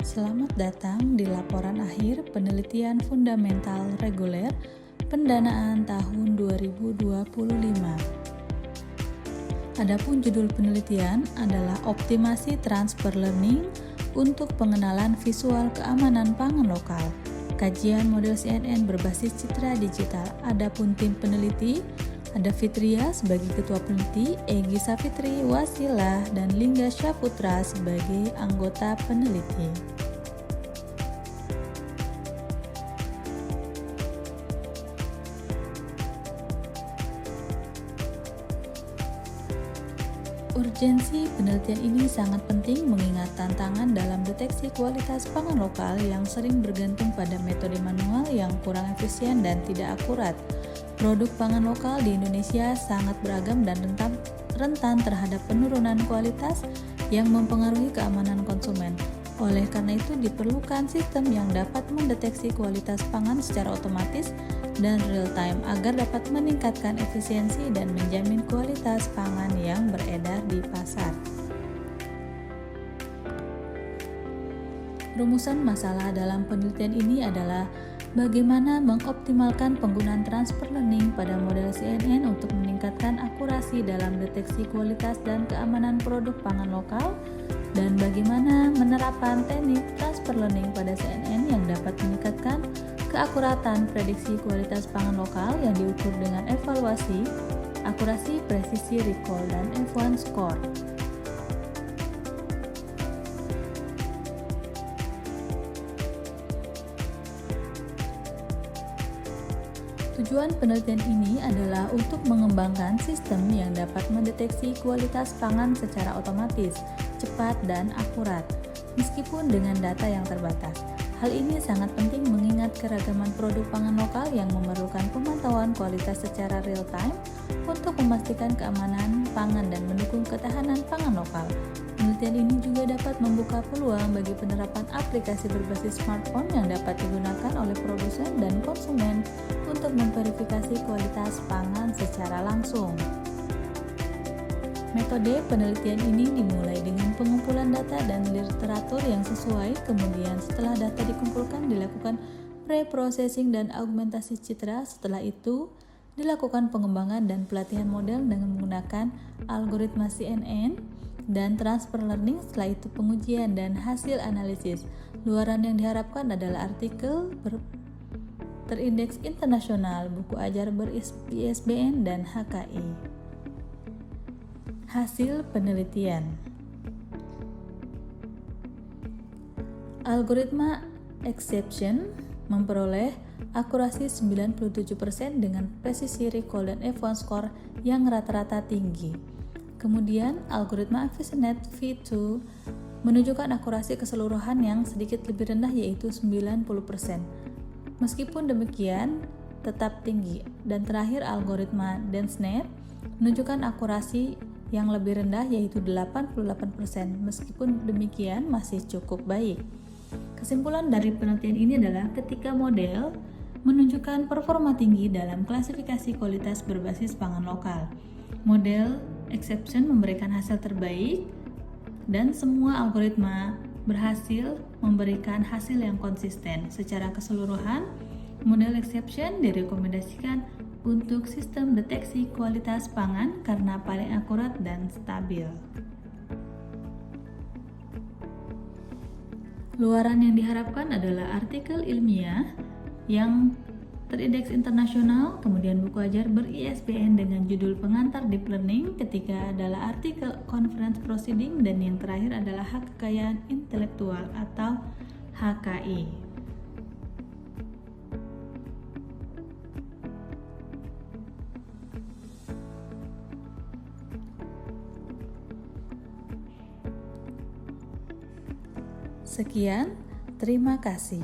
Selamat datang di laporan akhir penelitian fundamental reguler pendanaan tahun 2025. Adapun judul penelitian adalah optimasi transfer learning untuk pengenalan visual keamanan pangan lokal. Kajian model CNN berbasis citra digital. Adapun tim peneliti ada Fitria sebagai Ketua Peneliti, Egy Savitri, Wasilah, dan Lingga Syaputra sebagai anggota peneliti. Urgensi penelitian ini sangat penting mengingat tantangan dalam deteksi kualitas pangan lokal yang sering bergantung pada metode manual yang kurang efisien dan tidak akurat. Produk pangan lokal di Indonesia sangat beragam dan rentan terhadap penurunan kualitas yang mempengaruhi keamanan konsumen. Oleh karena itu diperlukan sistem yang dapat mendeteksi kualitas pangan secara otomatis dan real time agar dapat meningkatkan efisiensi dan menjamin kualitas pangan yang beredar di pasar. Rumusan masalah dalam penelitian ini adalah bagaimana mengoptimalkan penggunaan transfer learning pada model CNN untuk meningkatkan akurasi dalam deteksi kualitas dan keamanan produk pangan lokal, dan bagaimana menerapkan teknik transfer learning pada CNN yang dapat meningkatkan keakuratan prediksi kualitas pangan lokal yang diukur dengan evaluasi, akurasi, presisi, recall, dan F1 score. Tujuan penelitian ini adalah untuk mengembangkan sistem yang dapat mendeteksi kualitas pangan secara otomatis, cepat, dan akurat, meskipun dengan data yang terbatas. Hal ini sangat penting mengingat keragaman produk pangan lokal yang memerlukan pemantauan kualitas secara real time untuk memastikan keamanan pangan dan mendukung ketahanan pangan lokal. Penelitian ini juga dapat membuka peluang bagi penerapan aplikasi berbasis smartphone yang dapat digunakan oleh produsen dan konsumen untuk memverifikasi kualitas pangan secara langsung. Metode penelitian ini dimulai dengan pengumpulan data dan literatur yang sesuai, kemudian setelah data dikumpulkan dilakukan pre-processing dan augmentasi citra, setelah itu dilakukan pengembangan dan pelatihan model dengan menggunakan algoritma CNN dan transfer learning, setelah itu pengujian dan hasil analisis. Luaran yang diharapkan adalah artikel terindeks internasional, buku ajar ber-ISBN, dan HKI. Hasil penelitian. Algoritma exception memperoleh akurasi 97% dengan presisi recall dan F1 score yang rata-rata tinggi. Kemudian algoritma AffySNet V2 menunjukkan akurasi keseluruhan yang sedikit lebih rendah yaitu 90%. Meskipun demikian tetap tinggi. Dan terakhir algoritma DenseNet menunjukkan akurasi yang lebih rendah yaitu 88%. Meskipun demikian masih cukup baik. Kesimpulan dari penelitian ini adalah ketika model menunjukkan performa tinggi dalam klasifikasi kualitas berbasis pangan lokal, model exception memberikan hasil terbaik dan semua algoritma berhasil memberikan hasil yang konsisten. Secara keseluruhan, model exception direkomendasikan untuk sistem deteksi kualitas pangan karena paling akurat dan stabil. Luaran yang diharapkan adalah artikel ilmiah yang terindeks internasional, kemudian buku ajar ber-ISBN dengan judul pengantar deep learning, ketiga adalah artikel conference proceeding, dan yang terakhir adalah hak kekayaan intelektual atau HKI. Sekian, terima kasih.